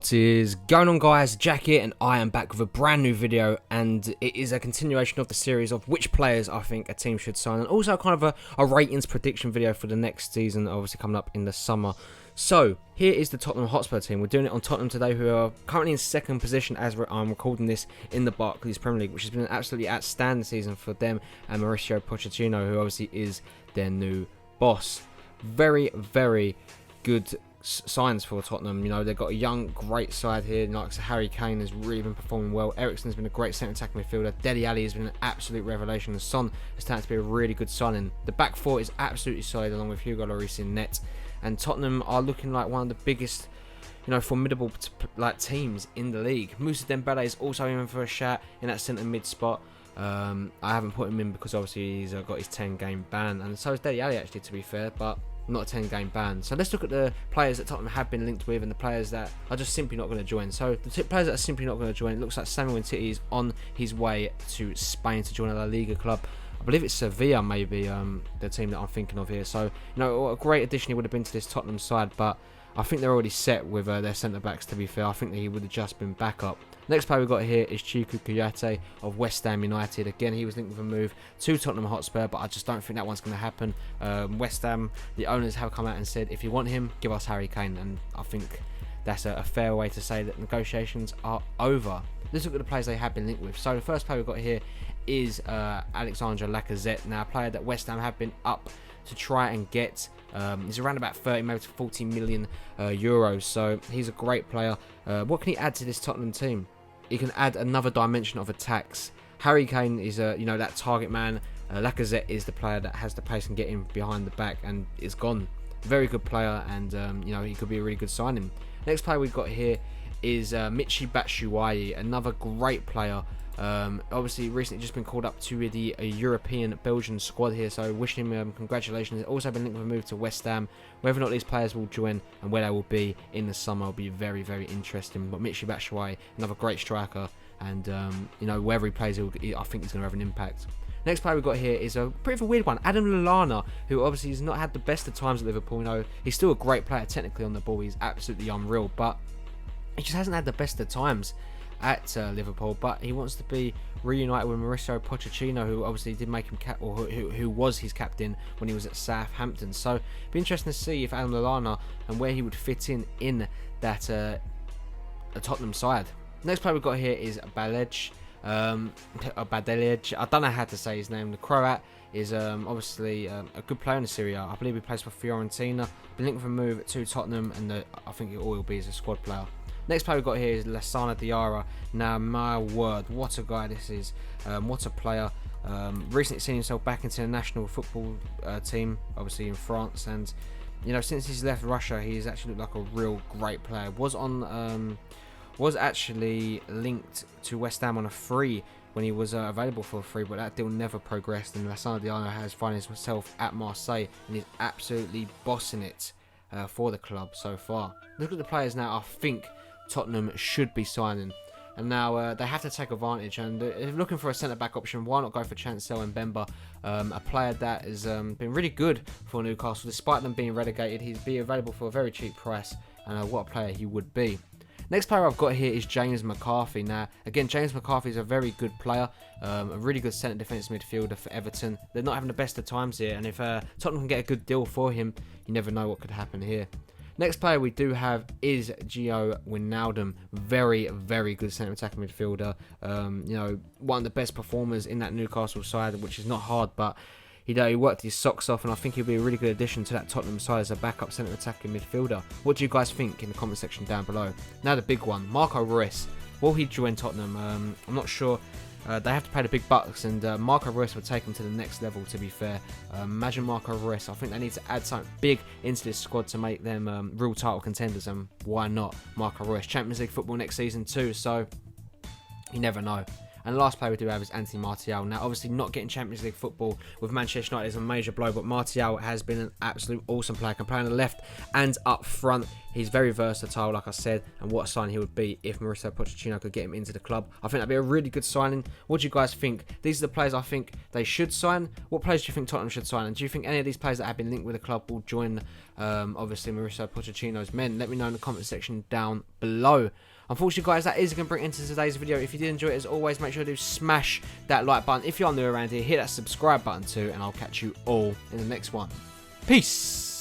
What is going on, guys? Jack here, and I am back with a brand new video, and it is a continuation of the series of which players I think a team should sign, and also kind of a ratings prediction video for the next season, obviously coming up in the summer. So here is the Tottenham Hotspur team. We're doing it on Tottenham today, who are currently in second position as I'm recording this in the Barclays Premier League, which has been an absolutely outstanding season for them and Mauricio Pochettino, who obviously is their new boss. Very, very good signs for Tottenham. You know, they've got a young, great side here. Like Harry Kane has really been performing well. Eriksen's been a great centre attacking midfielder. Dele Alli has been an absolute revelation. And Son has turned out to be a really good signing. The back four is absolutely solid, along with Hugo Lloris in net. And Tottenham are looking like one of the biggest, formidable teams in the league. Moussa Dembele is also in for a shout in that centre mid spot. I haven't put him in because obviously he's got his 10-game ban, and so is Dele Alli actually, to be fair, but not a 10-game ban. So let's look at the players that Tottenham have been linked with and the players that are just simply not going to join. So the players that are simply not going to join, it looks like Samuel Umtiti is on his way to Spain to join a La Liga club. I believe it's Sevilla, maybe, the team that I'm thinking of here. So, a great addition he would have been to this Tottenham side, but I think they're already set with their centre-backs, to be fair. I think that he would have just been backup. Next player we've got here is Cheikhou Kouyaté of West Ham United. Again, he was linked with a move to Tottenham Hotspur, but I just don't think that one's going to happen. West Ham, the owners have come out and said, if you want him, give us Harry Kane. And I think that's a fair way to say that negotiations are over. Let's look at the players they have been linked with. So the first player we've got here is Alexandre Lacazette. Now, a player that West Ham have been up to try and get. He's around about 30, maybe to 40 million euros. So he's a great player. What can he add to this Tottenham team? He can add another dimension of attacks. Harry Kane is that target man. Lacazette is the player that has the pace and get him behind the back and is gone. Very good player, and he could be a really good signing. Next player we've got here is Michy Batshuayi, another great player. Obviously recently just been called up to the European Belgian squad here, so wishing him congratulations. He's also been linked with a move to West Ham. Whether or not these players will join and where they will be in the summer will be very, very interesting. But Michy Batshuayi, another great striker, and wherever he plays, I think he's going to have an impact. Next player we've got here is a pretty of a weird one, Adam Lallana, who obviously has not had the best of times at Liverpool. He's still a great player technically on the ball. He's absolutely unreal, but he just hasn't had the best of times at Liverpool. But he wants to be reunited with Mauricio Pochettino, who obviously did make him who was his captain when he was at Southampton. So it'd be interesting to see if Adam Lallana and where he would fit in that a Tottenham side. Next player we've got here is Badelic. I don't know how to say his name. The Croat is obviously a good player in the Serie A. I believe he plays for Fiorentina. Been linked for a move to Tottenham, and I think it all will be as a squad player. Next player we've got here is Lassana Diarra. Now, my word, what a guy this is. What a player. Recently seen himself back into the national football team, obviously in France. And, since he's left Russia, he's actually looked like a real great player. Was actually linked to West Ham on a free when he was available for a free, but that deal never progressed. And Lassana Diarra has found himself at Marseille and is absolutely bossing it for the club so far. Look at the players now I think Tottenham should be signing, and now they have to take advantage, and if looking for a centre-back option, why not go for Chancel Mbemba, a player that has been really good for Newcastle. Despite them being relegated, he'd be available for a very cheap price, and what a player he would be. Next player I've got here is James McCarthy. Now, again, James McCarthy is a very good player, a really good centre defensive midfielder for Everton. They're not having the best of times here, and if Tottenham can get a good deal for him, you never know what could happen here. Next player we do have is Gio Wijnaldum. Very, very good centre attacking midfielder. One of the best performers in that Newcastle side, which is not hard, but he worked his socks off, and I think he'll be a really good addition to that Tottenham side as a backup centre attacking midfielder. What do you guys think in the comment section down below? Now the big one, Marco Reus. Will he join Tottenham? I'm not sure. They have to pay the big bucks, and Marco Reus would take them to the next level, to be fair. Imagine Marco Reus. I think they need to add something big into this squad to make them real title contenders, and why not Marco Reus? Champions League football next season too, so you never know. And the last player we do have is Anthony Martial. Now, obviously, not getting Champions League football with Manchester United is a major blow, but Martial has been an absolute awesome player. Can play on the left and up front. He's very versatile, like I said, and what a sign he would be if Mauricio Pochettino could get him into the club. I think that'd be a really good signing. What do you guys think? These are the players I think they should sign. What players do you think Tottenham should sign? And do you think any of these players that have been linked with the club will join, obviously, Mauricio Pochettino's men? Let me know in the comment section down below. Unfortunately, guys, that is going to bring it into today's video. If you did enjoy it, as always, make sure to smash that like button. If you are new around here, hit that subscribe button too, and I'll catch you all in the next one. Peace!